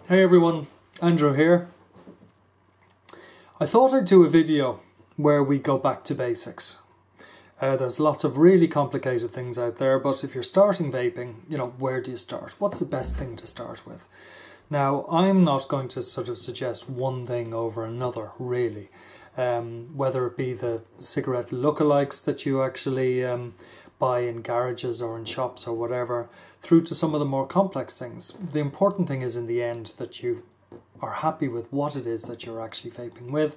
Hey everyone, Andrew here. I thought I'd do a video where we go back to basics. There's lots of really complicated things out there, but if you're starting vaping, where do you start? What's the best thing to start with? Now, I'm not going to sort of suggest one thing over another, really. Whether it be the cigarette lookalikes that you actually buy in garages or in shops or whatever, through to some of the more complex things. The important thing is in the end that you are happy with what it is that you're actually vaping with,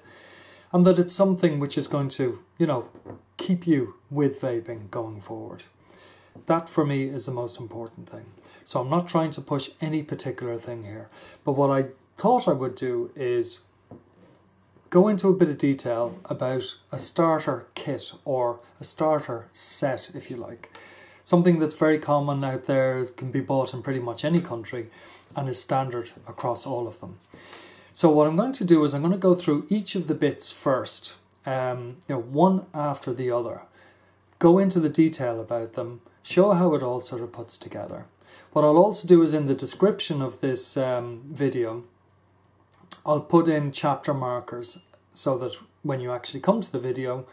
and that it's something which is going to, keep you with vaping going forward. That for me is the most important thing. So I'm not trying to push any particular thing here, but what I thought I would do is go into a bit of detail about a starter kit or a starter set, if you like. Something that's very common out there, can be bought in pretty much any country and is standard across all of them. So what I'm going to do is I'm going to go through each of the bits first, one after the other. Go into the detail about them, show how it all sort of puts together. What I'll also do is in the description of this video, I'll put in chapter markers so that when you actually come to the video,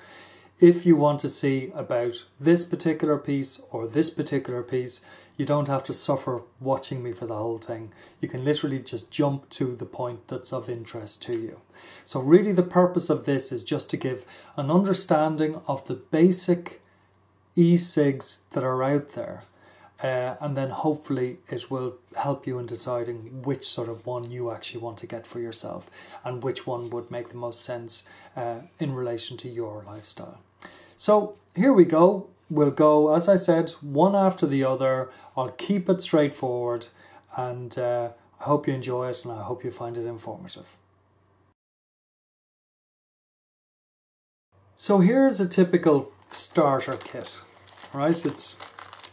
if you want to see about this particular piece or this particular piece, you don't have to suffer watching me for the whole thing. You can literally just jump to the point that's of interest to you. So really the purpose of this is just to give an understanding of the basic e-cigs that are out there. And then hopefully it will help you in deciding which sort of one you actually want to get for yourself and which one would make the most sense in relation to your lifestyle. So here we go. We'll go, as I said, one after the other. I'll keep it straightforward, and I hope you enjoy it and I hope you find it informative. So here's a typical starter kit, right? It's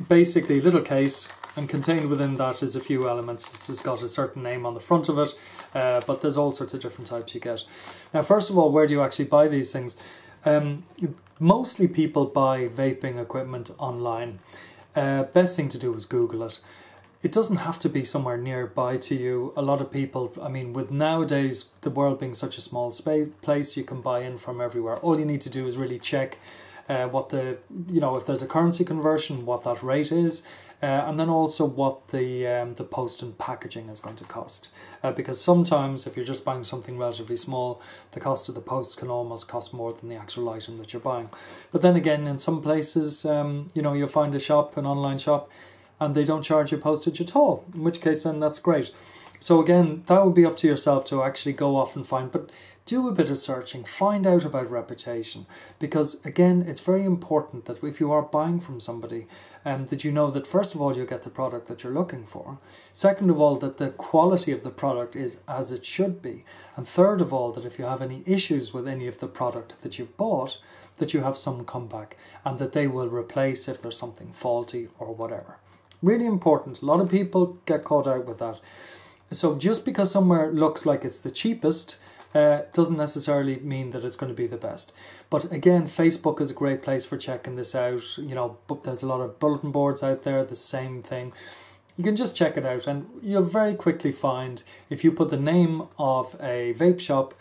basically a little case, and contained within that is a few elements. It's got a certain name on the front of it, but there's all sorts of different types you get. Now, first of all, where do you actually buy these things? Mostly people buy vaping equipment online. Best thing to do is Google it. It doesn't have to be somewhere nearby to you. A lot of people, with nowadays the world being such a small place, you can buy in from everywhere. All you need to do is really check what if there's a currency conversion, what that rate is, and then also what the post and packaging is going to cost. Because sometimes if you're just buying something relatively small, the cost of the post can almost cost more than the actual item that you're buying. But then again, in some places, you'll find a shop, an online shop, and they don't charge you postage at all, in which case then that's great. So again, that would be up to yourself to actually go off and find, but do a bit of searching, find out about reputation, because again, it's very important that if you are buying from somebody, that you know that first of all, you'll get the product that you're looking for. Second of all, that the quality of the product is as it should be. And third of all, that if you have any issues with any of the product that you've bought, that you have some comeback and that they will replace if there's something faulty or whatever. Really important. A lot of people get caught out with that. So just because somewhere looks like it's the cheapest doesn't necessarily mean that it's going to be the best. But again, Facebook is a great place for checking this out. There's a lot of bulletin boards out there, the same thing. You can just check it out and you'll very quickly find, if you put the name of a vape shop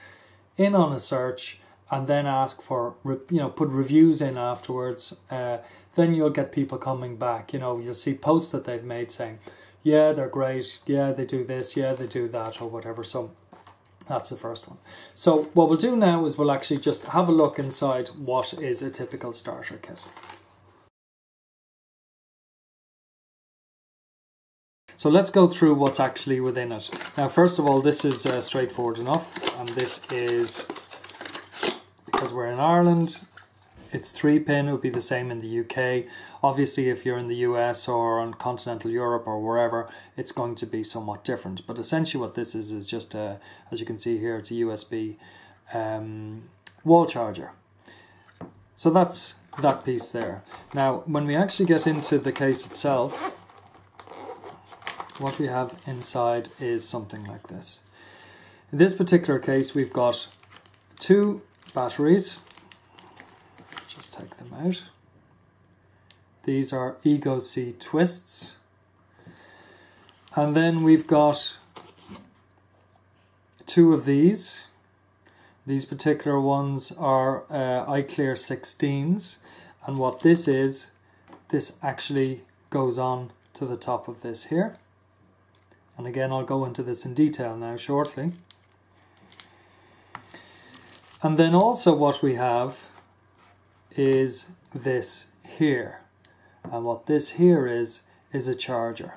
in on a search and then ask for, put reviews in afterwards, then you'll get people coming back. You'll see posts that they've made saying, yeah, they're great, yeah, they do this, yeah, they do that, or whatever. So that's the first one. So what we'll do now is we'll actually just have a look inside what is a typical starter kit. So let's go through what's actually within it. Now, first of all, this is straightforward enough, and this is, because we're in Ireland, it's 3-pin. It would be the same in the UK. Obviously, if you're in the US or on continental Europe or wherever, it's going to be somewhat different. But essentially what this is just, as you can see here, it's a USB wall charger. So that's that piece there. Now, when we actually get into the case itself, what we have inside is something like this. In this particular case, we've got 2 batteries. Just take them out. These are e-cig twists. And then we've got two of these. These particular ones are iClear 16s, and what this is, this actually goes on to the top of this here. And again, I'll go into this in detail now shortly. And then also what we have is this here. And what this here is a charger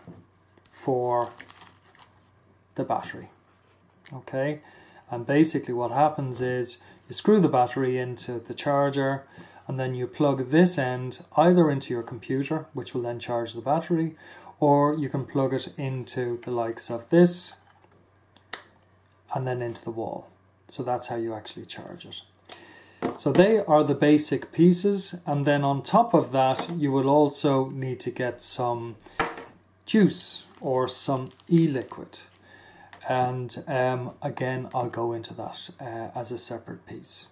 for the battery. Okay, and basically what happens is you screw the battery into the charger, and then you plug this end either into your computer, which will then charge the battery, or you can plug it into the likes of this and then into the wall. So that's how you actually charge it. So they are the basic pieces, and then on top of that you will also need to get some juice or some e-liquid. And again, I'll go into that as a separate piece.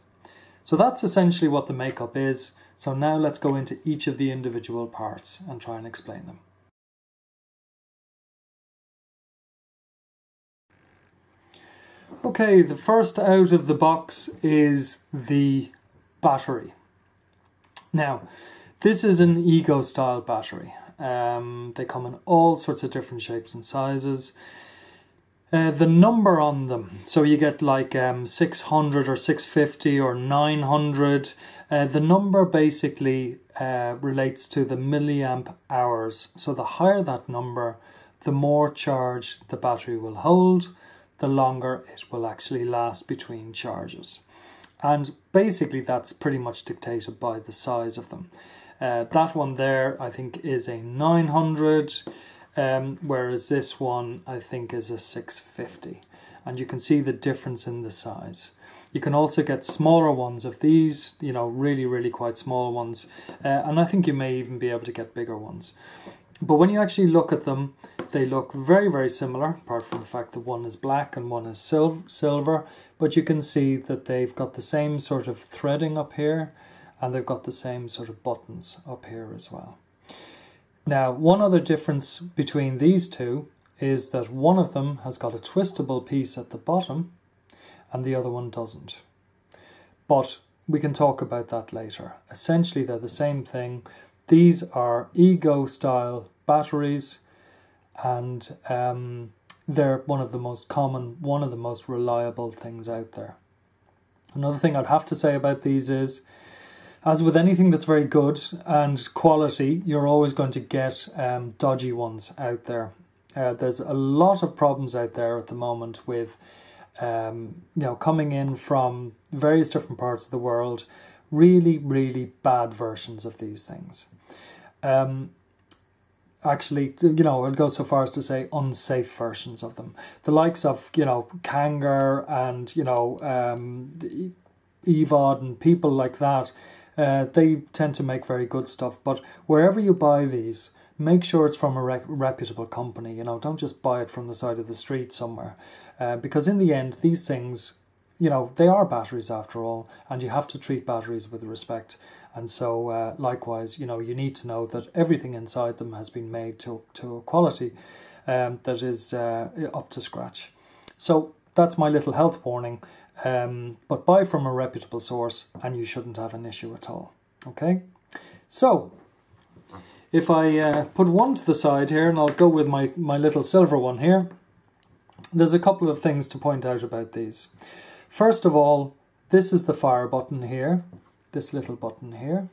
So that's essentially what the makeup is. So now let's go into each of the individual parts and try and explain them. Okay, the first out of the box is the battery. Now, this is an Ego style battery. They come in all sorts of different shapes and sizes. The number on them, so you get like 600 or 650 or 900. The number basically relates to the milliamp hours. So the higher that number, the more charge the battery will hold, the longer it will actually last between charges. And basically that's pretty much dictated by the size of them. That one there I think is a 900. Whereas this one I think is a 650, and you can see the difference in the size. You can also get smaller ones of these, you know, really quite small ones, and I think you may even be able to get bigger ones. But when you actually look at them, they look very similar, apart from the fact that one is black and one is silver, but you can see that they've got the same sort of threading up here, and they've got the same sort of buttons up here as well. Now, one other difference between these two is that one of them has got a twistable piece at the bottom and the other one doesn't. But we can talk about that later. Essentially, they're the same thing. These are Ego style batteries, and they're one of the most common, one of the most reliable things out there. Another thing I'd have to say about these is, as with anything that's very good and quality, you're always going to get dodgy ones out there. There's a lot of problems out there at the moment with, you know, coming in from various different parts of the world, really bad versions of these things. Actually, you know, I'd go so far as to say unsafe versions of them. The likes of, you know, Kanger and, you know, Evod and people like that. They tend to make very good stuff, but wherever you buy these, make sure it's from a reputable company. You know, don't just buy it from the side of the street somewhere, because in the end, these things, you know, they are batteries after all, and you have to treat batteries with respect. And so, likewise, you know, you need to know that everything inside them has been made to a quality that is up to scratch. So that's my little health warning. But buy from a reputable source and you shouldn't have an issue at all. Okay, so if I put one to the side here, and I'll go with my little silver one here, there's a couple of things to point out about these. First of all, this is the fire button here, this little button here,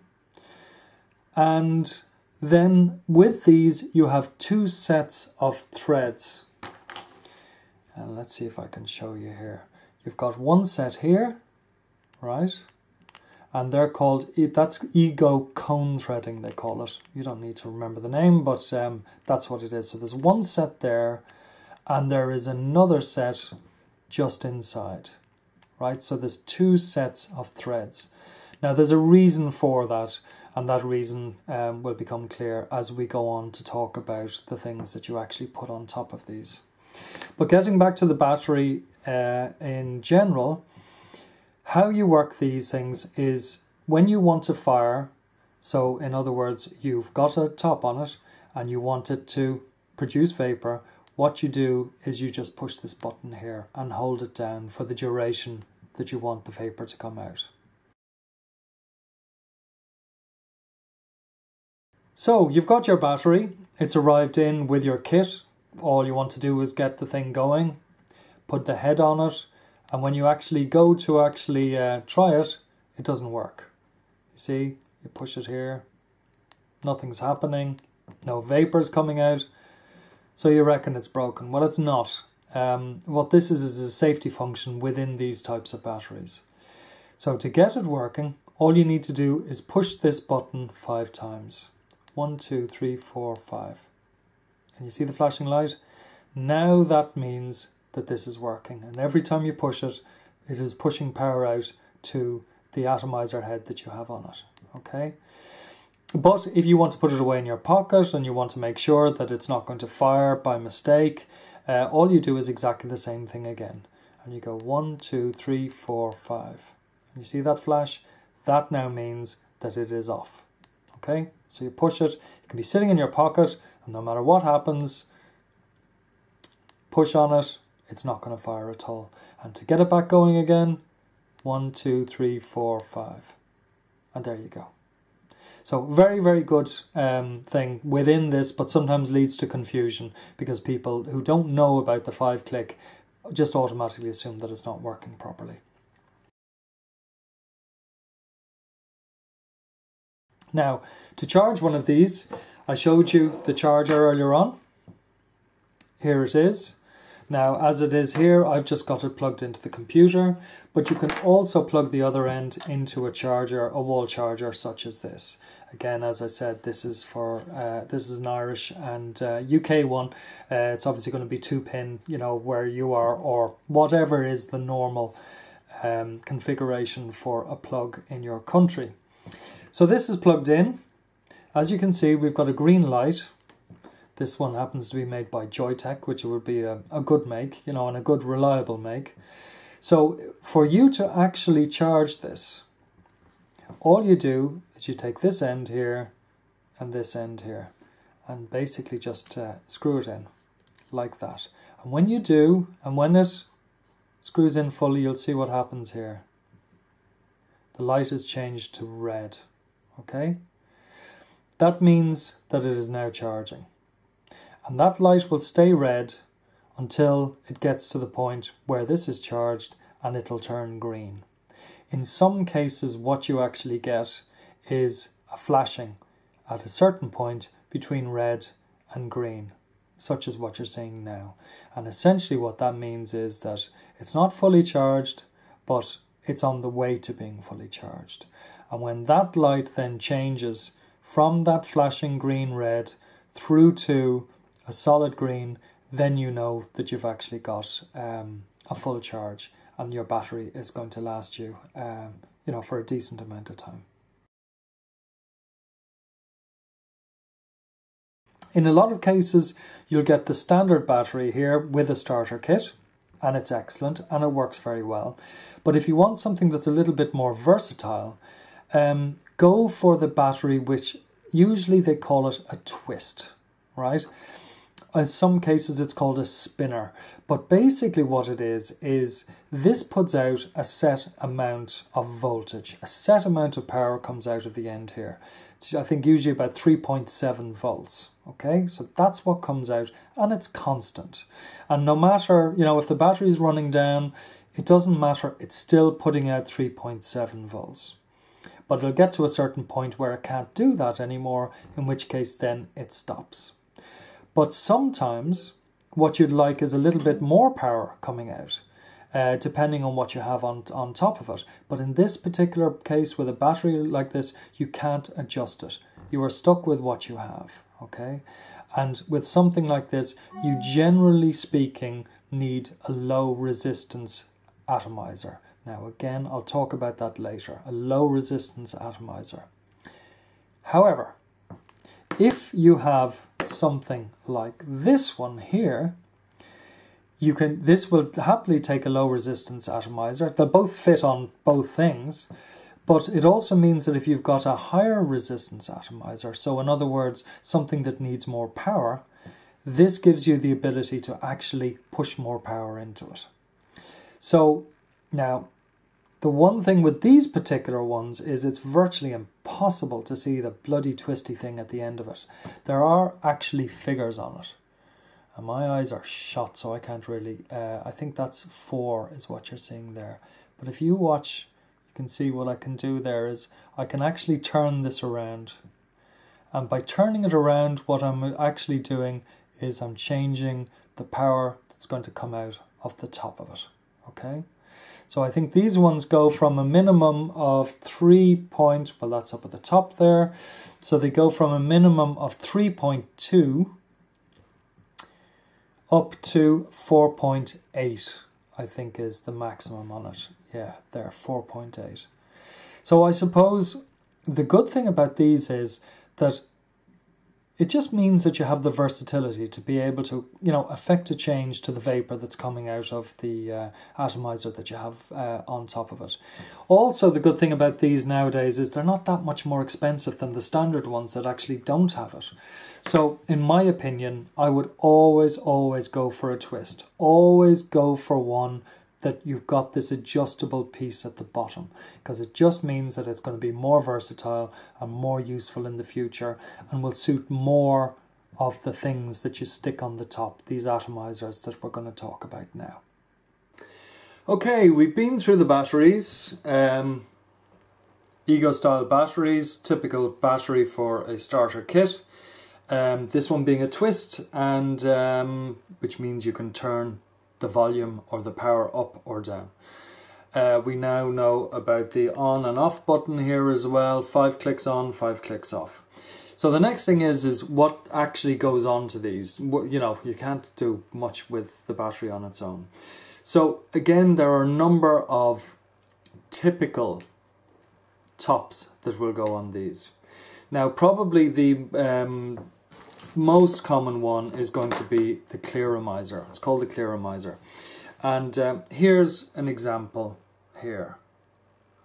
and then with these you have two sets of threads, and let's see if I can show you here. You've got one set here, right? And they're called, that's Ego cone threading, they call it. You don't need to remember the name, but that's what it is. So there's one set there, and there is another set just inside, right? So there's two sets of threads. Now there's a reason for that, and that reason will become clear as we go on to talk about the things that you actually put on top of these. But getting back to the battery, in general, how you work these things is when you want to fire, so in other words, you've got a top on it and you want it to produce vapor, what you do is you just push this button here and hold it down for the duration that you want the vapor to come out. So you've got your battery, it's arrived in with your kit. All you want to do is get the thing going, put the head on it, and when you actually go to try it, it doesn't work. You see, you push it here, nothing's happening, no vapors coming out, so you reckon it's broken. Well, it's not. What this is a safety function within these types of batteries. So to get it working, all you need to do is push this button 5 times. 1, 2, 3, 4, 5. And you see the flashing light? Now that means that this is working. And every time you push it, it is pushing power out to the atomizer head that you have on it. Okay? But if you want to put it away in your pocket and you want to make sure that it's not going to fire by mistake, all you do is exactly the same thing again. And you go 1, 2, 3, 4, 5. And you see that flash? That now means that it is off. Okay, so you push it, it can be sitting in your pocket, and no matter what happens, push on it, it's not going to fire at all. And to get it back going again, 1, 2, 3, 4, 5. And there you go. So very, very good thing within this, but sometimes leads to confusion because people who don't know about the 5-click just automatically assume that it's not working properly. Now, to charge one of these, I showed you the charger earlier on. Here it is. Now, as it is here, I've just got it plugged into the computer, but you can also plug the other end into a charger, a wall charger such as this. Again, as I said, this is for this is an Irish and UK one. It's obviously going to be 2-pin, you know, where you are, or whatever is the normal configuration for a plug in your country. So this is plugged in. As you can see, we've got a green light. This one happens to be made by Joytech, which would be a good make, you know, and a good reliable make. So for you to actually charge this, all you do is you take this end here and this end here and basically just screw it in like that. And when you do, and when it screws in fully, you'll see what happens here. The light is changed to red. Okay, that means that it is now charging, and that light will stay red until it gets to the point where this is charged and it'll turn green. In some cases, what you actually get is a flashing at a certain point between red and green, such as what you're seeing now. And essentially what that means is that it's not fully charged, but it's on the way to being fully charged. And when that light then changes from that flashing green-red through to a solid green, then you know that you've actually got a full charge and your battery is going to last you, you know, for a decent amount of time. In a lot of cases, you'll get the standard battery here with a starter kit, and it's excellent and it works very well. But if you want something that's a little bit more versatile, go for the battery, which usually they call it a twist, right? In some cases it's called a spinner, but basically what it is this puts out a set amount of voltage, a set amount of power comes out of the end here. It's, I think, usually about 3.7 volts. Okay, so that's what comes out, and it's constant. And no matter, you know, if the battery is running down, it doesn't matter, it's still putting out 3.7 volts. But it'll get to a certain point where it can't do that anymore, in which case then it stops. But sometimes what you'd like is a little bit more power coming out, depending on what you have on top of it. But in this particular case, with a battery like this, you can't adjust it. You are stuck with what you have, okay? And with something like this, you generally speaking need a low resistance atomizer. Now again, I'll talk about that later, a low resistance atomizer. However, if you have something like this one here, this will happily take a low resistance atomizer. They'll both fit on both things, but it also means that if you've got a higher resistance atomizer, so in other words, something that needs more power, this gives you the ability to actually push more power into it. So now, the one thing with these particular ones is it's virtually impossible to see the bloody twisty thing at the end of it. There are actually figures on it. And my eyes are shot, so I can't really... I think that's 4 is what you're seeing there. But if you watch, you can see what I can do there is I can actually turn this around. And by turning it around, what I'm actually doing is I'm changing the power that's going to come out of the top of it. Okay? So I think these ones go from a minimum of 3 point... Well, that's up at the top there. So they go from a minimum of 3.2 up to 4.8, I think is the maximum on it. Yeah, there, 4.8. So I suppose the good thing about these is that it just means that you have the versatility to be able to, you know, affect a change to the vapor that's coming out of the atomizer that you have on top of it. Also, the good thing about these nowadays is they're not that much more expensive than the standard ones that actually don't have it. So, in my opinion, I would always go for a twist. Always go for one that you've got this adjustable piece at the bottom, because it just means that it's going to be more versatile and more useful in the future and will suit more of the things that you stick on the top, these atomizers that we're going to talk about now. Okay, we've been through the batteries. Ego style batteries, typical battery for a starter kit. This one being a twist, and which means you can turn the volume or the power up or down. We now know about the on and off button here as well. 5 clicks on, 5 clicks off. So the next thing is what actually goes on to these. You know, you can't do much with the battery on its own. So again, there are a number of typical tops that will go on these. Now probably the most common one is going to be the Clearomizer. It's called the Clearomizer. And here's an example here.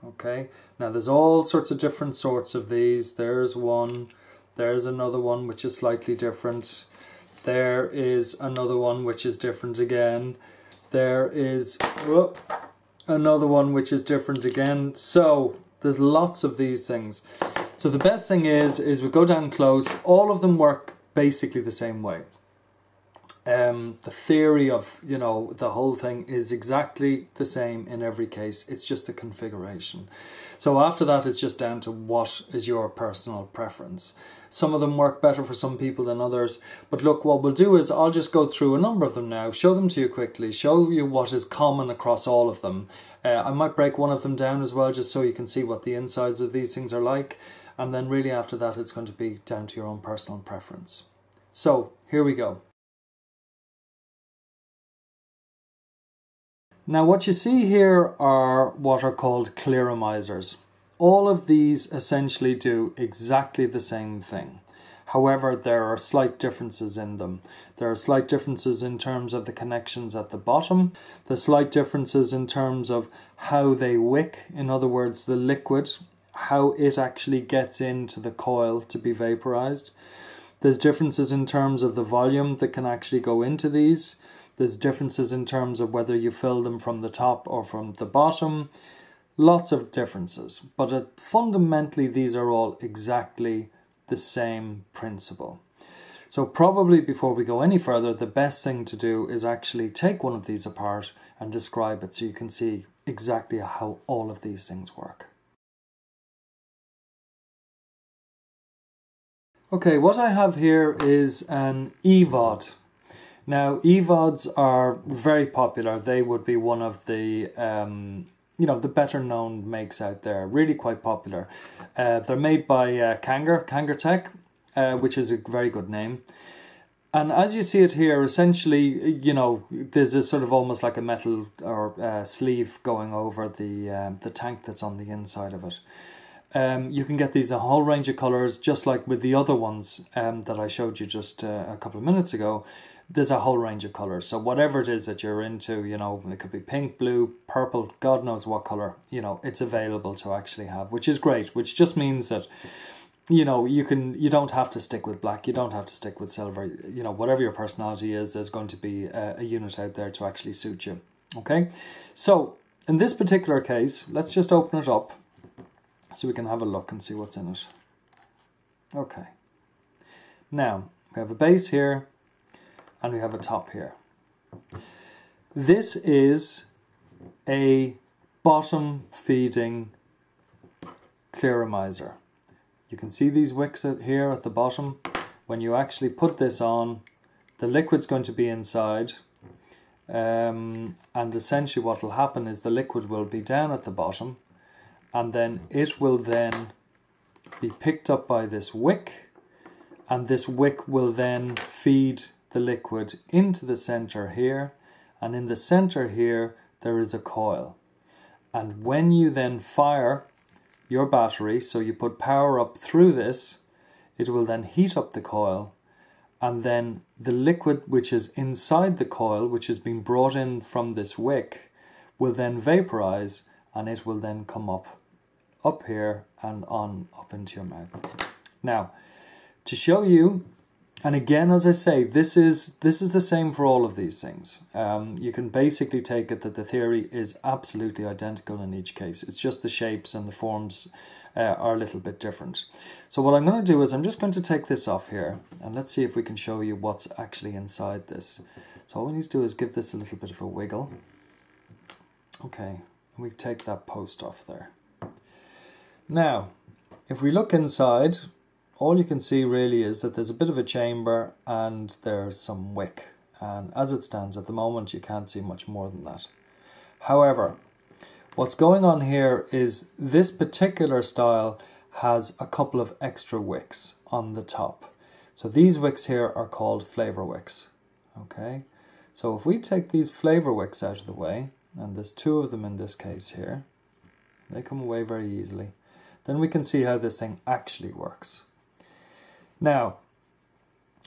Okay, now there's all sorts of different sorts of these. There's one, there's another one which is slightly different. There is another one which is different again. There is another one which is different again. So there's lots of these things. So the best thing is we go down close. All of them work basically the same way. The theory of, you know, the whole thing is exactly the same in every case. It's just the configuration. So after that, it's just down to what is your personal preference. Some of them work better for some people than others. But look, what we'll do is I'll just go through a number of them now, show them to you quickly, show you what is common across all of them. I might break one of them down as well, just so you can see what the insides of these things are like. And then really after that, it's going to be down to your own personal preference. So here we go. Now what you see here are what are called Clearomizers. All of these essentially do exactly the same thing. However, there are slight differences in them. There are slight differences in terms of the connections at the bottom. There's slight differences in terms of how they wick. In other words, the liquid, how it actually gets into the coil to be vaporized. There's differences in terms of the volume that can actually go into these. There's differences in terms of whether you fill them from the top or from the bottom. Lots of differences, but fundamentally these are all exactly the same principle. So probably before we go any further, the best thing to do is actually take one of these apart and describe it so you can see exactly how all of these things work. Okay, what I have here is an Evod. Now, Evods are very popular. They would be one of the, you know, the better known makes out there. Really quite popular. They're made by Kangar Tech, which is a very good name. And as you see it here, essentially, you know, there's a sort of almost like a metal or sleeve going over the tank that's on the inside of it. You can get these a whole range of colours, just like with the other ones that I showed you just a couple of minutes ago. There's a whole range of colours. So whatever it is that you're into, you know, it could be pink, blue, purple, God knows what colour, you know, it's available to actually have, which is great, which just means that you know, you don't have to stick with black, you don't have to stick with silver, you know, whatever your personality is, there's going to be a unit out there to actually suit you. Okay, so in this particular case, let's just open it up so we can have a look and see what's in it. Okay, now we have a base here and we have a top here. This is a bottom feeding Clearomizer. You can see these wicks here at the bottom. When you actually put this on, the liquid's going to be inside, and essentially what will happen is the liquid will be down at the bottom, and then it will then be picked up by this wick, and this wick will then feed the liquid into the center here, and in the center here there is a coil. And when you then fire your battery, so you put power up through this, it will then heat up the coil, and then the liquid which is inside the coil, which has been brought in from this wick, will then vaporize, and it will then come up here and on up into your mouth. Now, to show you, and again, as I say, this is the same for all of these things. You can basically take it that the theory is absolutely identical in each case. It's just the shapes and the forms are a little bit different. So what I'm going to do is I'm just going to take this off here, and let's see if we can show you what's actually inside this. So all we need to do is give this a little bit of a wiggle. Okay, and we take that post off there. Now, if we look inside, all you can see really is that there's a bit of a chamber and there's some wick. And as it stands at the moment, you can't see much more than that. However, what's going on here is this particular style has a couple of extra wicks on the top. So these wicks here are called flavor wicks. Okay, so if we take these flavor wicks out of the way, and there's two of them in this case here, they come away very easily, then we can see how this thing actually works. Now,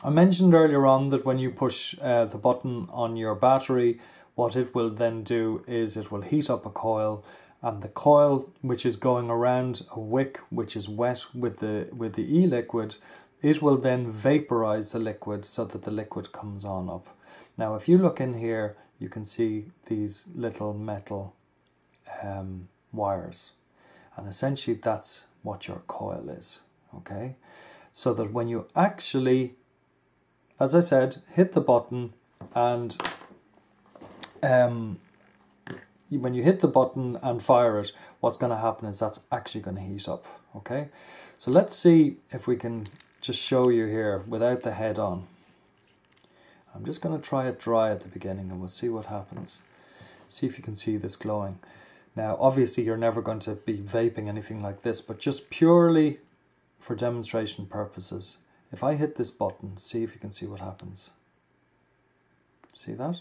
I mentioned earlier on that when you push the button on your battery, what it will then do is it will heat up a coil, and the coil which is going around a wick which is wet with the e-liquid, it will then vaporize the liquid so that the liquid comes on up. Now, if you look in here, you can see these little metal wires, and essentially that's what your coil is. Okay. So that when you actually, as I said, hit the button, and when you hit the button and fire it, what's going to happen is that's actually going to heat up. Okay, so let's see if we can just show you here without the head on. I'm just going to try it dry at the beginning, and we'll see what happens. See if you can see this glowing. Now, obviously, you're never going to be vaping anything like this, but just purely for demonstration purposes, if I hit this button, see if you can see what happens. See that?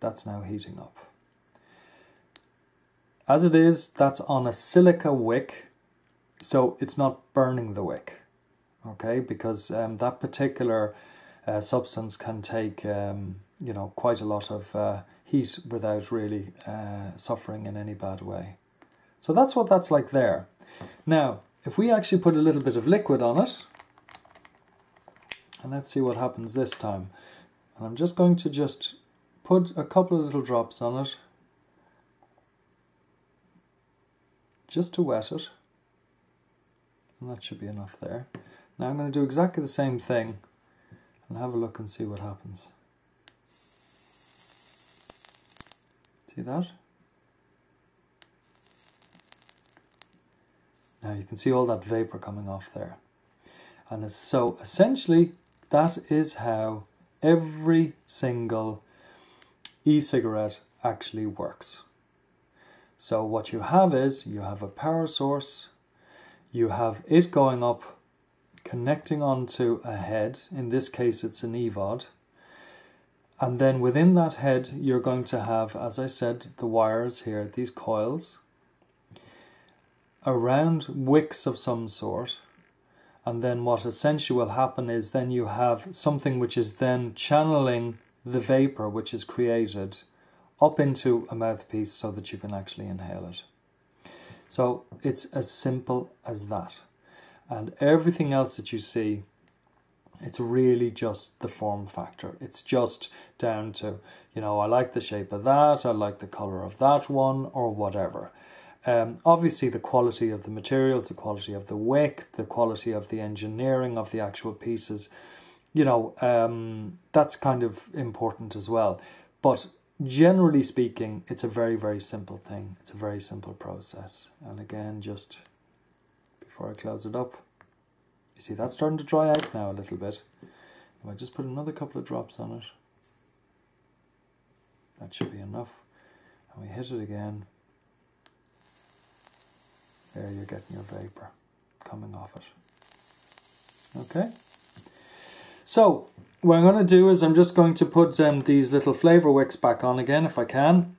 That's now heating up. As it is, that's on a silica wick, so it's not burning the wick, okay? Because that particular substance can take, you know, quite a lot of heat without really suffering in any bad way. So that's what that's like there. Now, if we actually put a little bit of liquid on it, and let's see what happens this time. And I'm just going to just put a couple of little drops on it, just to wet it. And that should be enough there. Now I'm going to do exactly the same thing and have a look and see what happens. See that? Now you can see all that vapor coming off there. And so essentially that is how every single e-cigarette actually works. So what you have is, you have a power source, you have it going up, connecting onto a head, in this case it's an Evod, and then within that head you're going to have, as I said, the wires here, these coils, around wicks of some sort, and then what essentially will happen is then you have something which is then channeling the vapor which is created up into a mouthpiece so that you can actually inhale it. So it's as simple as that. And everything else that you see, it's really just the form factor. It's just down to, you know, I like the shape of that, I like the color of that one, or whatever. Obviously the quality of the materials, the quality of the wick, the quality of the engineering of the actual pieces, you know, that's kind of important as well. But generally speaking, it's a very, very simple thing. It's a very simple process. And again, just before I close it up, you see that's starting to dry out now a little bit. If I just put another couple of drops on it, that should be enough. And we hit it again. There you're getting your vapor coming off it. Okay. So what I'm going to do is I'm just going to put these little flavor wicks back on again if I can.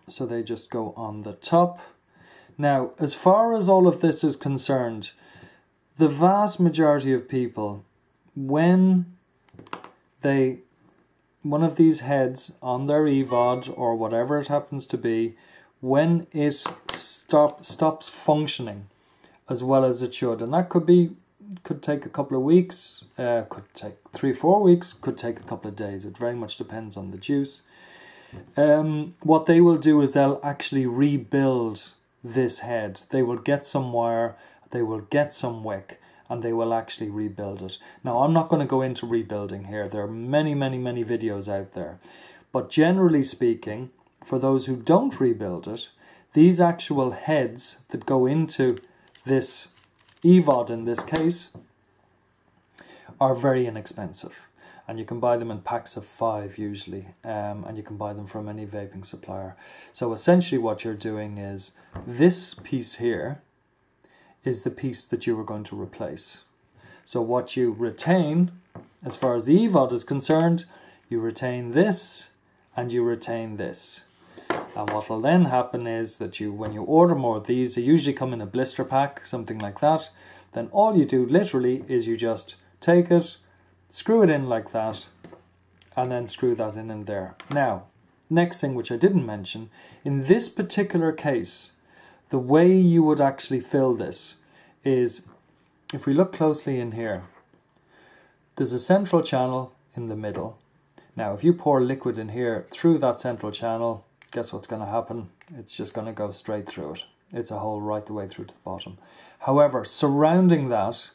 So they just go on the top. Now, as far as all of this is concerned, the vast majority of people, when one of these heads on their Evod or whatever it happens to be, when it stops functioning as well as it should, and that could take a couple of weeks, could take 3-4 weeks, could take a couple of days. It very much depends on the juice. What they will do is they'll actually rebuild this head. They will get some wire, they will get some wick, and they will actually rebuild it. Now, I'm not going to go into rebuilding here. There are many, many, many videos out there. But generally speaking, for those who don't rebuild it, these actual heads that go into this Evod in this case are very inexpensive, and you can buy them in packs of 5 usually, and you can buy them from any vaping supplier. So essentially what you're doing is this piece here is the piece that you are going to replace. So what you retain, as far as the Evod is concerned, you retain this and you retain this. And what will then happen is that when you order more of these, they usually come in a blister pack, something like that. Then all you do literally is you just take it, screw it in like that, and then screw that in there. Now, next thing which I didn't mention, in this particular case, the way you would actually fill this is, if we look closely in here, there's a central channel in the middle. Now, if you pour liquid in here through that central channel, guess what's going to happen? It's just going to go straight through it. It's a hole right the way through to the bottom. However, surrounding that,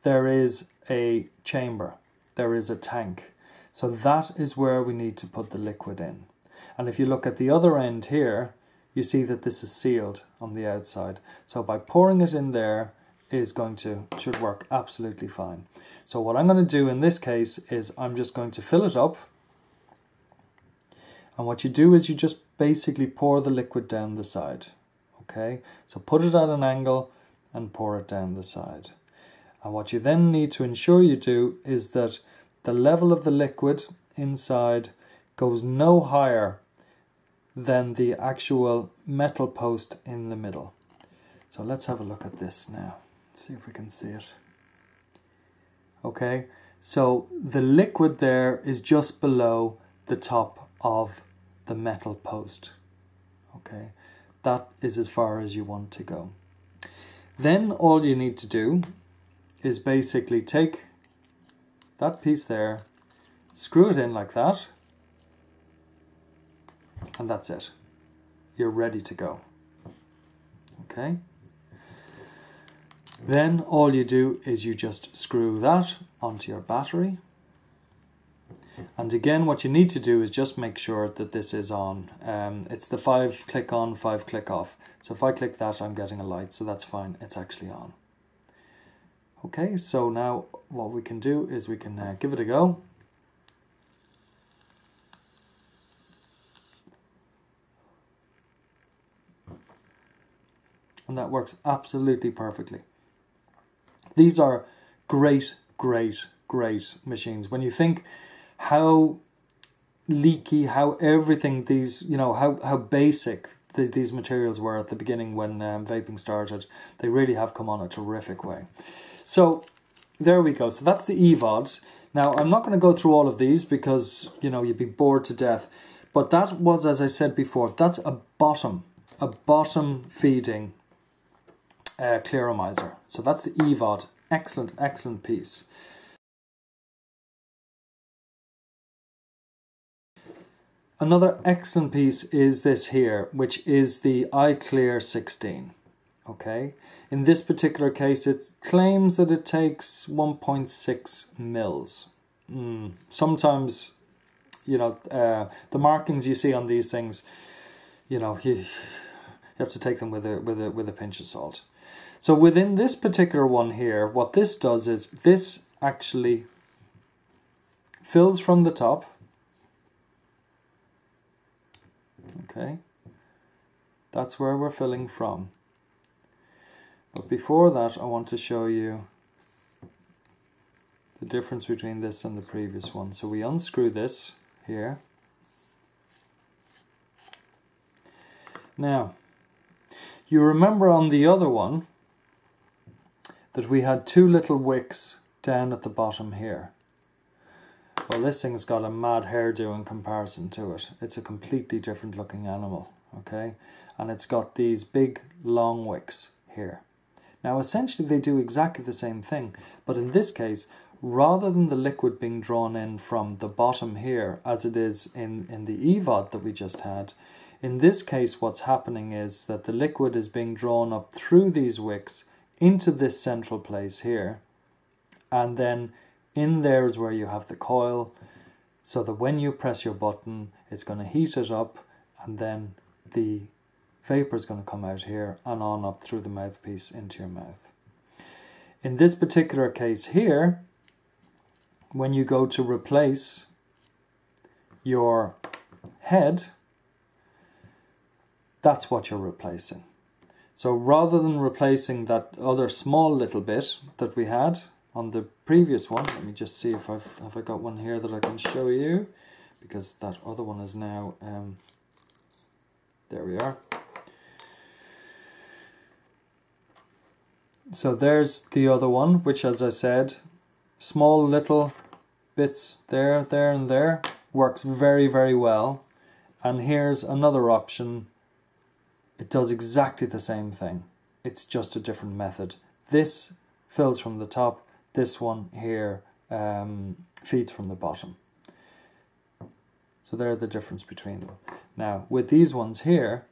there is a chamber. There is a tank. So that is where we need to put the liquid in. And if you look at the other end here, you see that this is sealed on the outside. So by pouring it in there should work absolutely fine. So what I'm going to do in this case is I'm just going to fill it up. And what you do is you just basically pour the liquid down the side. Okay, so put it at an angle and pour it down the side. And what you then need to ensure you do is that the level of the liquid inside goes no higher than the actual metal post in the middle. So let's have a look at this now. See if we can see it. Okay, so the liquid there is just below the top of the metal post. Okay, that is as far as you want to go. Then all you need to do is basically take that piece there, screw it in like that, and that's it. You're ready to go. Okay. Then all you do is you just screw that onto your battery. And again, what you need to do is just make sure that this is on. It's the 5 click on, 5 click off. So if I click that, I'm getting a light, so that's fine. It's actually on. Okay, so now what we can do is we can give it a go. And that works absolutely perfectly. These are great, great, great machines. When you think how leaky, how everything these, you know, how basic these materials were at the beginning when vaping started, they really have come on a terrific way. So there we go. So that's the Evod. Now I'm not going to go through all of these because, you know, you'd be bored to death. But that was, as I said before, that's a bottom a bottom feeding Clearomizer. So that's the Evod. Excellent, excellent piece. Another excellent piece is this here, which is the iClear 16. Okay, in this particular case, it claims that it takes 1.6 mils. Sometimes, you know, the markings you see on these things, you know, you have to take them with a pinch of salt. So within this particular one here, what this does is this actually fills from the top. Okay, that's where we're filling from. But before that, I want to show you the difference between this and the previous one. So we unscrew this here. Now, you remember on the other one that we had two little wicks down at the bottom here. Well, this thing's got a mad hairdo in comparison to it. It's a completely different looking animal, okay? And it's got these big long wicks here. Now, essentially they do exactly the same thing, but in this case, rather than the liquid being drawn in from the bottom here, as it is in the Evod that we just had, in this case what's happening is that the liquid is being drawn up through these wicks into this central place here, and then in there is where you have the coil, so that when you press your button, it's going to heat it up, and then the vapor is going to come out here and on up through the mouthpiece into your mouth. In this particular case here, when you go to replace your head, that's what you're replacing. So rather than replacing that other small little bit that we had on the previous one, let me just see if I got one here that I can show you, because that other one is now, there we are. So there's the other one, which, as I said, small little bits there, there and there, works very, very well. And here's another option. It does exactly the same thing. It's just a different method. This fills from the top. This one here feeds from the bottom. So they're the difference between them. Now, with these ones here,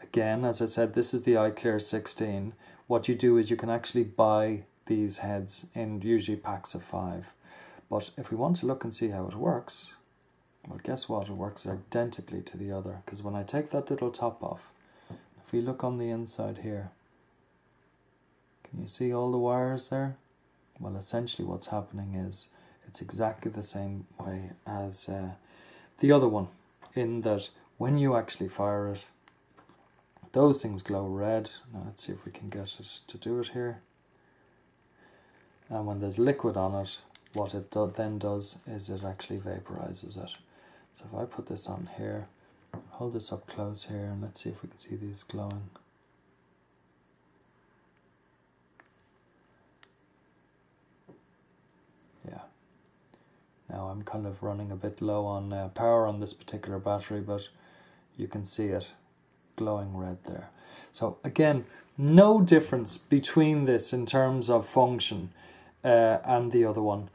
again, as I said, this is the iClear 16. What you do is you can actually buy these heads in usually packs of 5. But if we want to look and see how it works, well, guess what? It works identically to the other. Because when I take that little top off, if we look on the inside here, can you see all the wires there? Well, essentially what's happening is it's exactly the same way as the other one, in that when you actually fire it, those things glow red. Now let's see if we can get it to do it here. And when there's liquid on it, what it then does is it actually vaporizes it. So if I put this on here, hold this up close here, and let's see if we can see these glowing. Yeah. Now I'm kind of running a bit low on power on this particular battery, but you can see it glowing red there. So again, no difference between this in terms of function and the other one.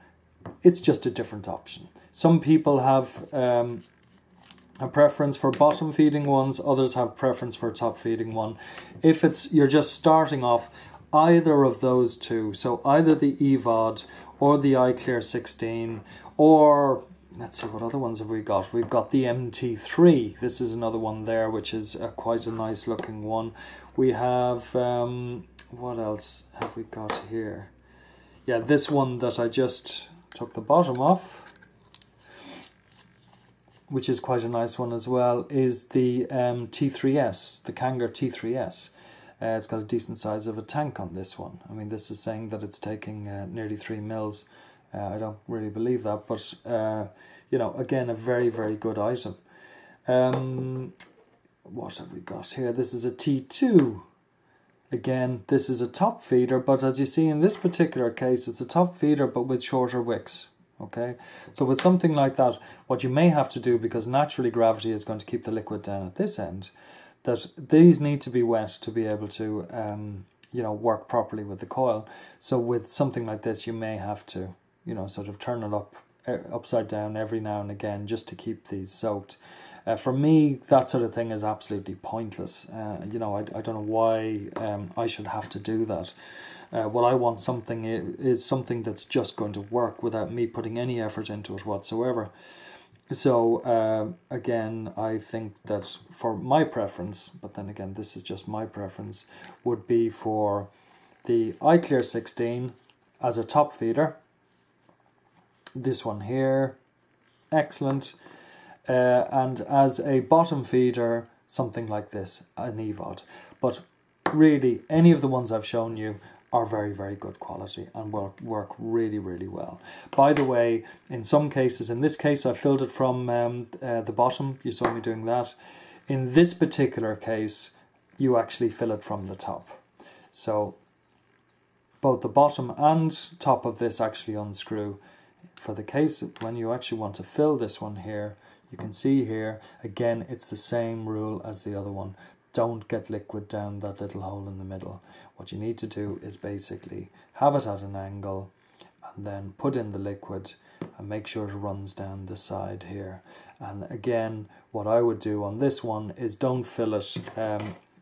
It's just a different option. Some people have a preference for bottom feeding ones, others have preference for top feeding one. If you're just starting off, either of those two, so either the Evod or the iClear 16, or let's see, what other ones have we got? We've got the MT3. This is another one there, which is quite a nice looking one. We have, what else have we got here? Yeah, this one that I just took the bottom off, which is quite a nice one as well, is the T3S, the Kangar T3S. It's got a decent size of a tank on this one. I mean, this is saying that it's taking nearly 3 mils. I don't really believe that, but you know, again, a very, very good item. What have we got here? This is a T2. Again, this is a top feeder, but as you see in this particular case, it's a top feeder but with shorter wicks. Okay, so with something like that, what you may have to do, because naturally gravity is going to keep the liquid down at this end, that these need to be wet to be able to you know, work properly with the coil. So with something like this, you may have to, you know, sort of turn it upside down every now and again just to keep these soaked. For me, that sort of thing is absolutely pointless. You know, I don't know why I should have to do that. What I want something is something that's just going to work without me putting any effort into it whatsoever. So again, I think that for my preference, but then again, this is just my preference, would be for the iClear 16 as a top feeder. This one here, excellent. And as a bottom feeder, something like this, an Evod. But really, any of the ones I've shown you are very, very good quality and will work really, really well. By the way, in some cases, in this case, I filled it from the bottom. You saw me doing that. In this particular case, you actually fill it from the top. So both the bottom and top of this actually unscrew. For the case when you actually want to fill this one here, you can see here, again, it's the same rule as the other one. Don't get liquid down that little hole in the middle. What you need to do is basically have it at an angle and then put in the liquid and make sure it runs down the side here. And again, what I would do on this one is don't fill it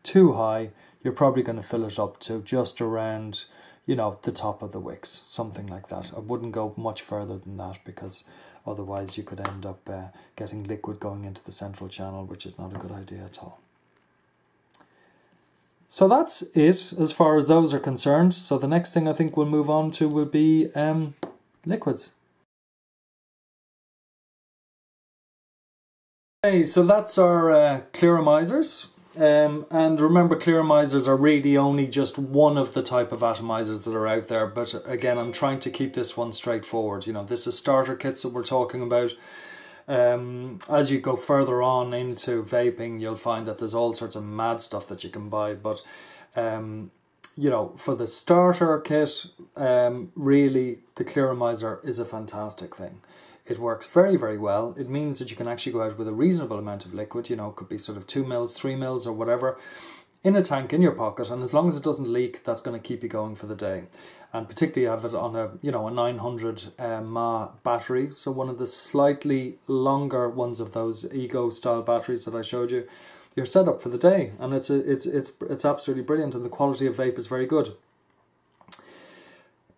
too high. You're probably going to fill it up to just around, you know, the top of the wicks, something like that. I wouldn't go much further than that because otherwise you could end up getting liquid going into the central channel, which is not a good idea at all. So that's it as far as those are concerned. So the next thing I think we'll move on to will be liquids. Okay, so that's our Clearomizers. And remember, Clearomizers are really only just one of the type of atomizers that are out there. But again, I'm trying to keep this one straightforward. You know, this is starter kits that we're talking about. As you go further on into vaping, you'll find that there's all sorts of mad stuff that you can buy. But, you know, for the starter kit, really, the Clearomizer is a fantastic thing. It works very, very well. It means that you can actually go out with a reasonable amount of liquid, you know, it could be sort of 2 mils, 3 mils or whatever, in a tank in your pocket, and as long as it doesn't leak, that's going to keep you going for the day. And particularly have it on a, you know, a 900 mAh battery, so one of the slightly longer ones of those Ego style batteries that I showed you. You're set up for the day, and it's absolutely brilliant, and the quality of vape is very good.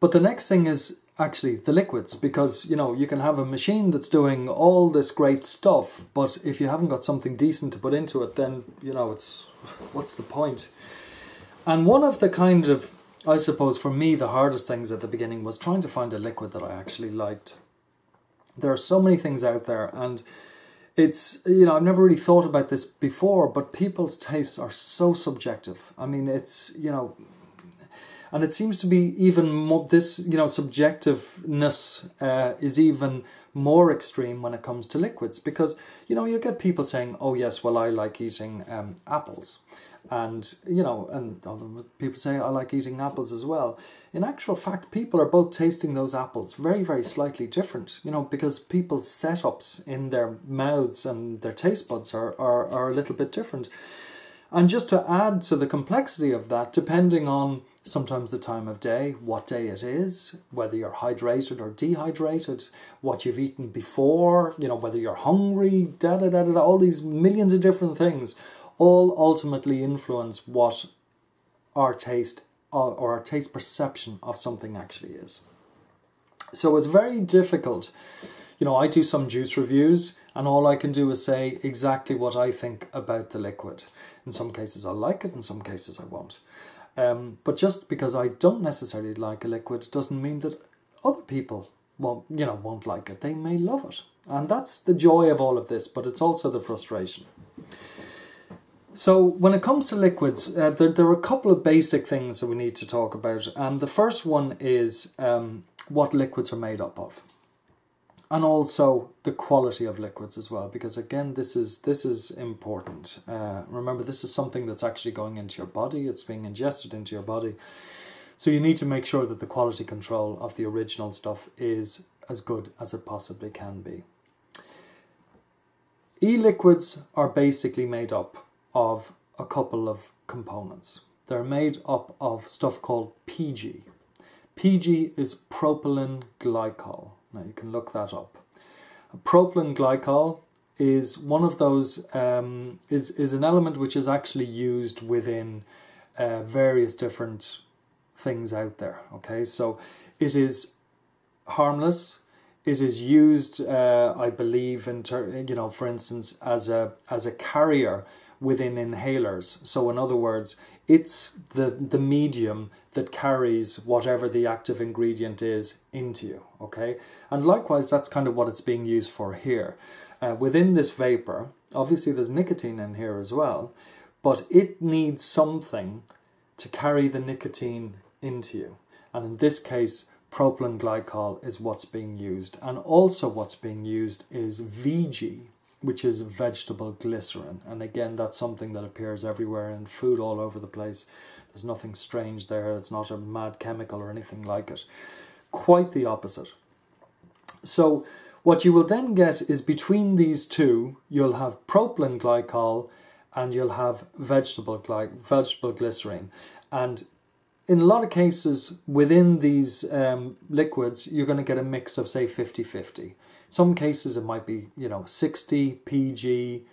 But the next thing is actually the liquids, because, you know, you can have a machine that's doing all this great stuff, but if you haven't got something decent to put into it, then, you know, what's the point? And one of the kind of, I suppose for me, the hardest things at the beginning was trying to find a liquid that I actually liked. There are so many things out there, and it's, you know, I've never really thought about this before, but people's tastes are so subjective. I mean, it's, you know, and it seems to be even more, this, you know, subjectiveness is even more extreme when it comes to liquids, because, you know, you get people saying, oh yes, well, I like eating apples. And, you know, and other people say, I like eating apples as well. In actual fact, people are both tasting those apples very, very slightly different, you know, because people's setups in their mouths and their taste buds are a little bit different. And just to add to the complexity of that, depending on sometimes the time of day, what day it is, whether you're hydrated or dehydrated, what you've eaten before, you know, whether you're hungry, all these millions of different things, all ultimately influence what our taste or our taste perception of something actually is. So it's very difficult. You know, I do some juice reviews, and all I can do is say exactly what I think about the liquid. In some cases I'll like it, in some cases I won't. But just because I don't necessarily like a liquid doesn't mean that other people won't like it. They may love it. And that's the joy of all of this, but it's also the frustration. So when it comes to liquids, there are a couple of basic things that we need to talk about. And the first one is what liquids are made up of. And also the quality of liquids as well, because again, this is important. Remember, this is something that's actually going into your body. It's being ingested into your body. So you need to make sure that the quality control of the original stuff is as good as it possibly can be. E-liquids are basically made up of a couple of components. They're made up of stuff called PG. PG is propylene glycol. Now you can look that up. Propylene glycol is one of those, is an element which is actually used within various different things out there. Okay, so it is harmless. It is used, I believe, for instance, as a carrier within inhalers. So in other words, it's the medium that carries whatever the active ingredient is into you, okay? And likewise, that's kind of what it's being used for here. Within this vapor, obviously there's nicotine in here as well, but it needs something to carry the nicotine into you. And in this case, propylene glycol is what's being used. And also what's being used is VG, which is vegetable glycerin. And again, that's something that appears everywhere in food all over the place. There's nothing strange there. It's not a mad chemical or anything like it. Quite the opposite. So what you will then get is between these two, you'll have propylene glycol and you'll have vegetable glycerin. And in a lot of cases within these liquids, you're going to get a mix of, say, 50-50. Some cases it might be, 60 PG,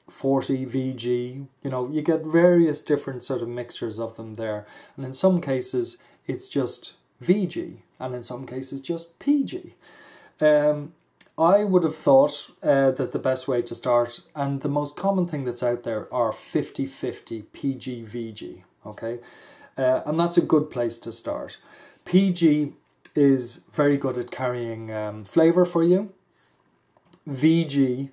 40 VG. You get various different sort of mixtures of them there. And in some cases it's just VG, and in some cases just PG. I would have thought that the best way to start, and the most common thing that's out there, are 50-50 PG VG. Okay. And that's a good place to start. PG is very good at carrying flavour for you. VG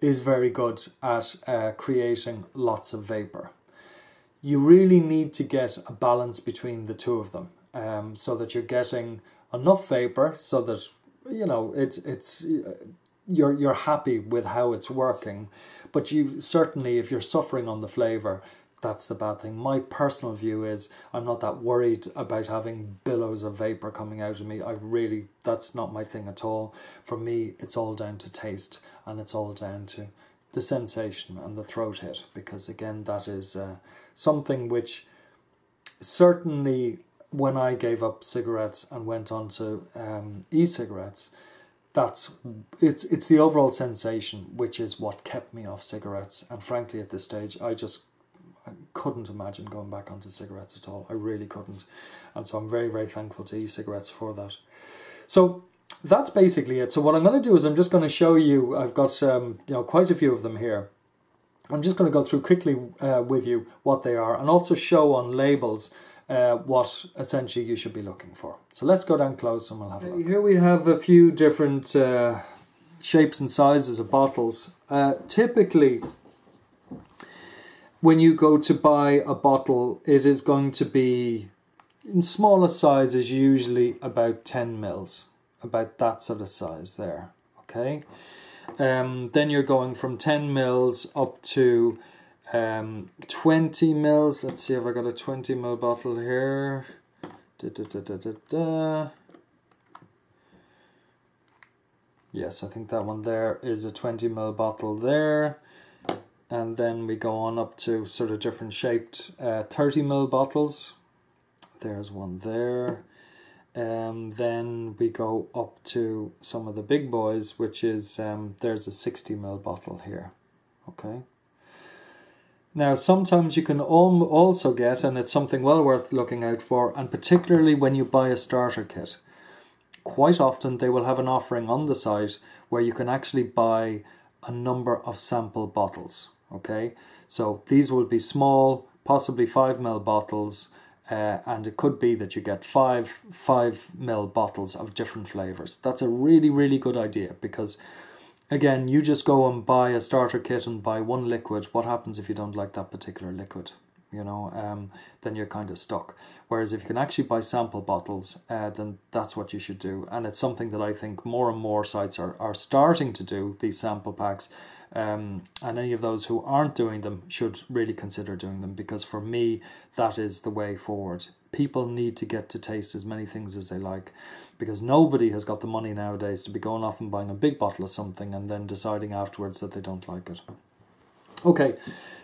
is very good at creating lots of vapour. You really need to get a balance between the two of them, so that you're getting enough vapour so that you're happy with how it's working. But you certainly, if you're suffering on the flavour, that's the bad thing. My personal view is I'm not that worried about having billows of vapor coming out of me. That's not my thing at all. For me, it's all down to taste, and it's all down to the sensation and the throat hit, because again, that is something which certainly when I gave up cigarettes and went on to e-cigarettes, it's the overall sensation which is what kept me off cigarettes. And frankly, at this stage, I couldn't imagine going back onto cigarettes at all. I really couldn't. And so I'm very, very thankful to e-cigarettes for that. So that's basically it. So what I'm going to do is I'm just going to show you, I've got quite a few of them here. I'm just going to go through quickly with you what they are, and also show on labels what essentially you should be looking for. So let's go down close and we'll have a look. Here we have a few different shapes and sizes of bottles. Typically, when you go to buy a bottle, it is going to be in smaller sizes, usually about 10 mils, about that sort of size there, okay? Then you're going from 10 mils up to 20 mils. Let's see if I got a 20 mil bottle here. Yes, I think that one there is a 20 mil bottle there. And then we go on up to sort of different shaped 30 mil bottles. There's one there. Then we go up to some of the big boys, which is, there's a 60 mil bottle here. Okay. Now, sometimes you can also get, and it's something well worth looking out for, and particularly when you buy a starter kit, quite often they will have an offering on the site where you can actually buy a number of sample bottles. Okay, so these will be small, possibly 5 ml bottles, and it could be that you get 5 ml bottles of different flavors. That's a really, really good idea, because again, you just go and buy a starter kit and buy one liquid. What happens if you don't like that particular liquid? Then you're kind of stuck. Whereas if you can actually buy sample bottles, then that's what you should do. And it's something that I think more and more sites are starting to do, these sample packs. And any of those who aren't doing them should really consider doing them, because for me, that is the way forward. People need to get to taste as many things as they like, because nobody has got the money nowadays to be going off and buying a big bottle of something and then deciding afterwards that they don't like it. Okay,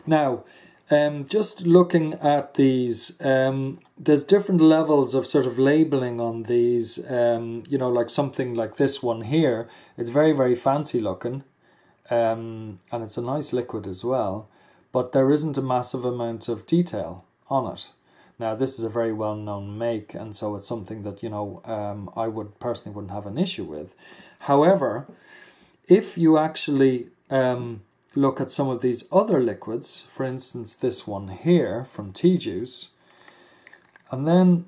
now, Just looking at these, there's different levels of sort of labeling on these. You know, like something like this one here, it's very, very fancy looking, and it's a nice liquid as well, but there isn't a massive amount of detail on it. Now, this is a very well-known make, and so it's something that, you know, I would personally wouldn't have an issue with. However, if you actually look at some of these other liquids, for instance, this one here from T-Juice, and then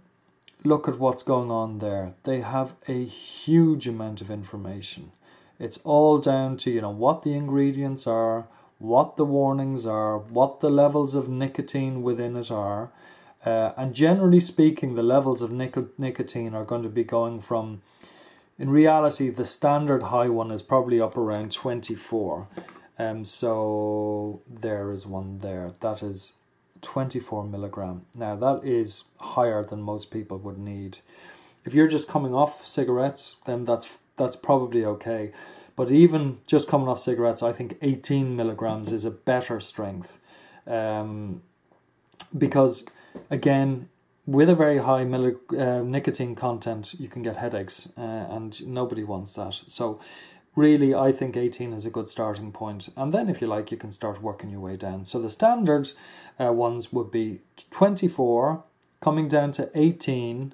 look at what's going on there. They have a huge amount of information. It's all down to, you know, what the ingredients are, what the warnings are, what the levels of nicotine within it are. And generally speaking, the levels of nicotine are going to be going from, in reality, the standard high one is probably up around 24. So there is one there. That is 24 milligram. Now that is higher than most people would need. If you're just coming off cigarettes, then that's probably okay. But even just coming off cigarettes, I think 18 milligrams is a better strength. Because again, with a very high nicotine content, you can get headaches, and nobody wants that. So really, I think 18 is a good starting point. And then if you like, you can start working your way down. So the standard ones would be 24, coming down to 18,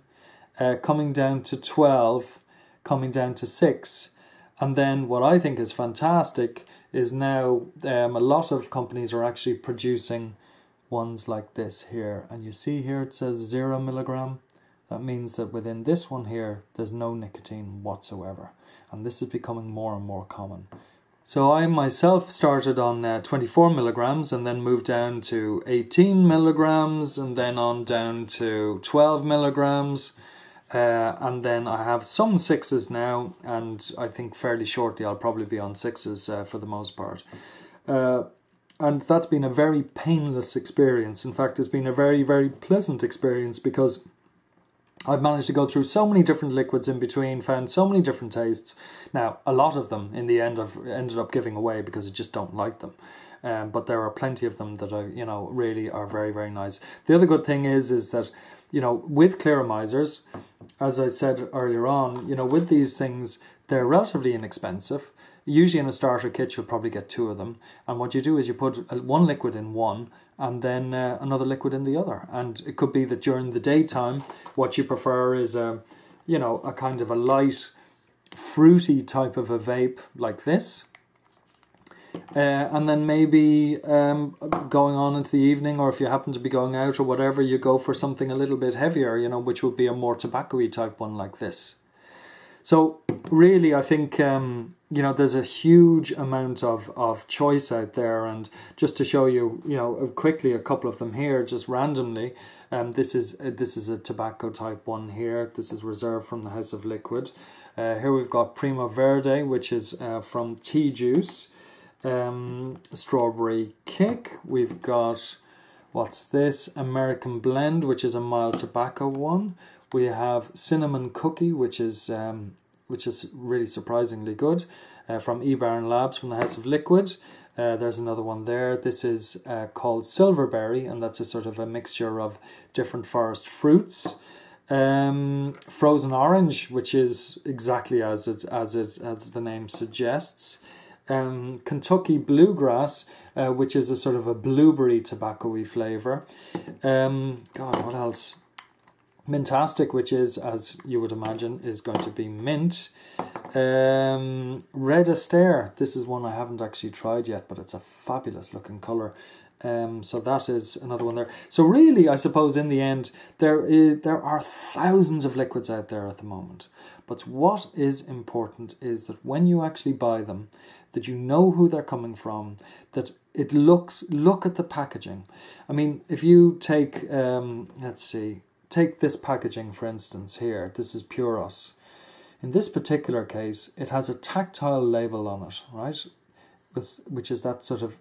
coming down to 12, coming down to 6. And then what I think is fantastic is now a lot of companies are actually producing ones like this here, and you see here it says 0 milligram. That means that within this one here there's no nicotine whatsoever, and this is becoming more and more common. So I myself started on 24 milligrams and then moved down to 18 milligrams and then on down to 12 milligrams, and then I have some 6s now, and I think fairly shortly I'll probably be on 6s for the most part. And that's been a very painless experience. In fact, it's been a very, very pleasant experience because I've managed to go through so many different liquids in between, found so many different tastes. Now, a lot of them in the end I've ended up giving away because I just don't like them. But there are plenty of them that I, you know, really are very, very nice. The other good thing is that, you know, with Clearomizers, as I said earlier on, you know, with these things, they're relatively inexpensive. Usually in a starter kit, you'll probably get 2 of them. And what you do is you put one liquid in one and then another liquid in the other. And it could be that during the daytime, what you prefer is, you know, a kind of a light, fruity type of a vape like this. And then maybe going on into the evening, or if you happen to be going out or whatever, you go for something a little bit heavier, you know, which would be a more tobacco-y type one like this. So really, I think, you know, there's a huge amount of choice out there. And just to show you, you know, quickly a couple of them here, just randomly, this is a tobacco type one here. This is reserved from the House of Liquid. Here we've got Primo Verde, which is from T-Juice. Strawberry Kick. We've got, what's this? American Blend, which is a mild tobacco one. We have Cinnamon Cookie, which is really surprisingly good, from E-Barn Labs from the House of Liquid. There's another one there. This is called Silverberry, and that's a sort of a mixture of different forest fruits. Frozen Orange, which is exactly as the name suggests. Kentucky Bluegrass, which is a sort of a blueberry tobacco-y flavour. God, what else? Mintastic, which is, as you would imagine, is going to be mint. Red Astaire, this is one I haven't actually tried yet, but it's a fabulous looking colour. So that is another one there. So really, I suppose in the end, there are thousands of liquids out there at the moment. But what is important is that when you actually buy them, that you know who they're coming from, that look at the packaging. I mean, if you take, let's see, take this packaging, for instance, here. This is Puros. In this particular case, it has a tactile label on it, right? Which is that sort of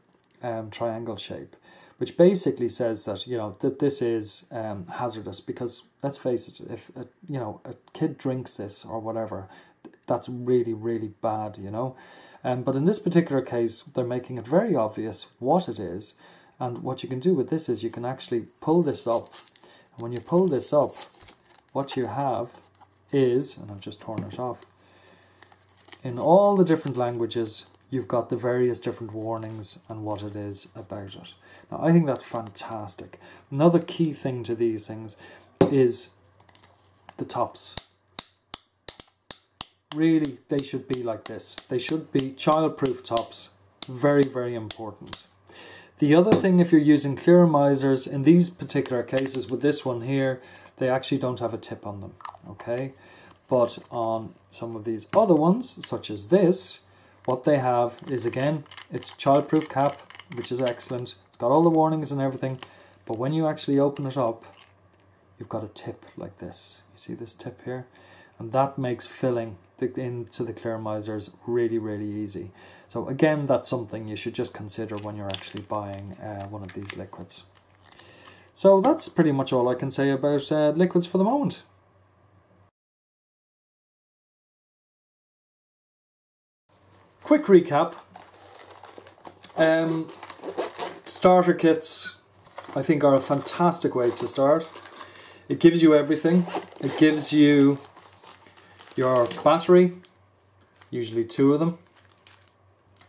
triangle shape, which basically says that, you know, that this is hazardous, because let's face it, if you know, a kid drinks this or whatever, that's really, really bad, you know. But in this particular case, they're making it very obvious what it is, And what you can do with this is you can actually pull this up. And when you pull this up, what you have is, and I've just torn it off, in all the different languages, you've got the various different warnings and what it is about it. Now, I think that's fantastic. Another key thing to these things is the tops. Really, they should be like this. They should be child-proof tops. Very, very important. The other thing, if you're using Clearomizers, in these particular cases, with this one here, they actually don't have a tip on them, okay? But on some of these other ones, such as this, what they have is, again, it's child-proof cap, which is excellent. It's got all the warnings and everything, but when you actually open it up, you've got a tip like this. You see this tip here? And that makes filling into the Clearomizers really, really easy. So again, that's something you should just consider when you're actually buying one of these liquids. So that's pretty much all I can say about liquids for the moment. Quick recap. Starter kits, I think, are a fantastic way to start. It gives you everything. It gives you your battery, usually 2 of them,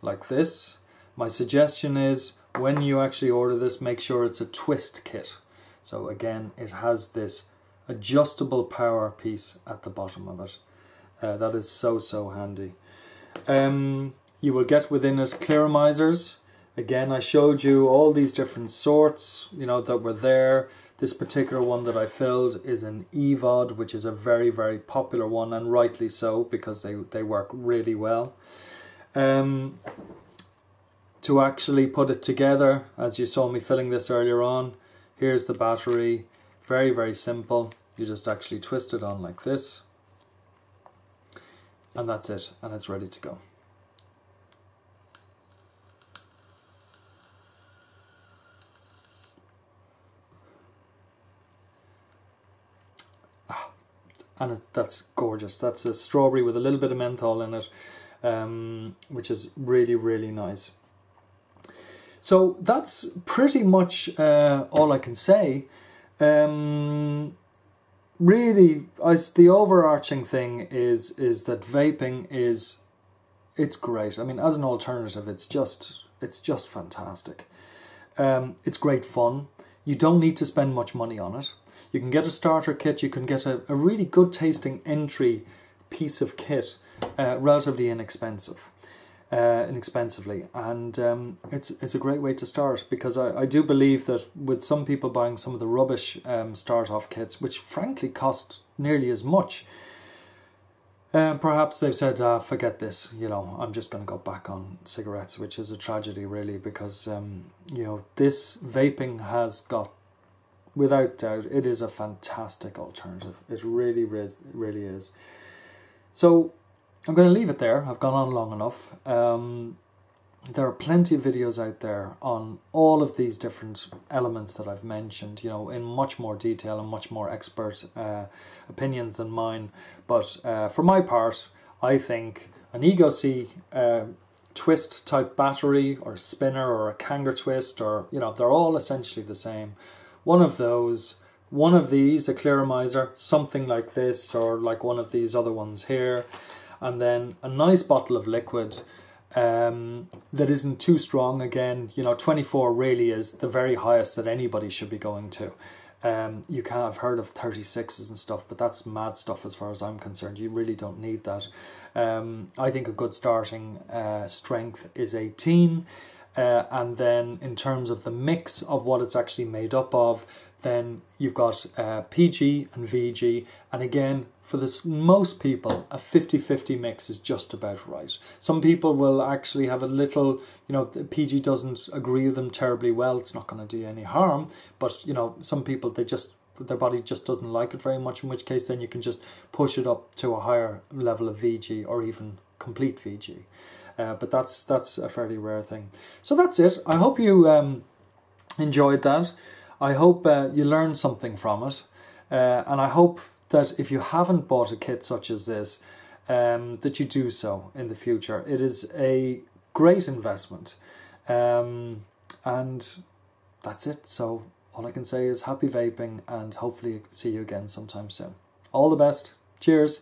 like this. My suggestion is, when you actually order this, make sure it's a twist kit. So again, it has this adjustable power piece at the bottom of it. That is so handy. You will get within it Clearomizers. Again, I showed you all these different sorts, you know, that were there. This particular one that I filled is an Evod, which is a very, very popular one, and rightly so, because they work really well. To actually put it together, as you saw me filling this earlier on, here's the battery. Very, very simple. You just actually twist it on like this. And that's it, and it's ready to go. And that's gorgeous. That's a strawberry with a little bit of menthol in it, which is really, really nice. So that's pretty much all I can say. Really, the overarching thing is that vaping it's great. I mean, as an alternative, it's just fantastic. It's great fun. You don't need to spend much money on it. You can get a starter kit. You can get a really good tasting entry piece of kit, relatively inexpensively, and it's a great way to start, because I do believe that with some people buying some of the rubbish start-off kits, which frankly cost nearly as much, perhaps they've said, forget this, you know, I'm just going to go back on cigarettes, which is a tragedy really, because you know, this vaping has got, without doubt, it is a fantastic alternative. It really is. So I'm going to leave it there. I've gone on long enough. There are plenty of videos out there on all of these different elements that I've mentioned, you know, in much more detail and much more expert opinions than mine. But for my part, I think an e-cig twist type battery or spinner or a Kanger twist, or, you know, they're all essentially the same. One of those, one of these, a Clearomizer, something like this, or like one of these other ones here, and then a nice bottle of liquid that isn't too strong. Again, you know, 24 really is the very highest that anybody should be going to. You can't have heard of 36s and stuff, but that's mad stuff as far as I'm concerned. You really don't need that. I think a good starting strength is 18. And then in terms of the mix of what it's actually made up of, then you've got PG and VG. And again, for most people, a 50-50 mix is just about right. Some people will actually have a little, you know, the PG doesn't agree with them terribly well. It's not going to do you any harm. But, you know, some people, their body just doesn't like it very much, in which case then you can just push it up to a higher level of VG, or even complete VG. But that's a fairly rare thing. So that's it. I hope you enjoyed that. I hope you learned something from it. And I hope that if you haven't bought a kit such as this, that you do so in the future. It is a great investment. And that's it. So all I can say is happy vaping, and hopefully see you again sometime soon. All the best. Cheers.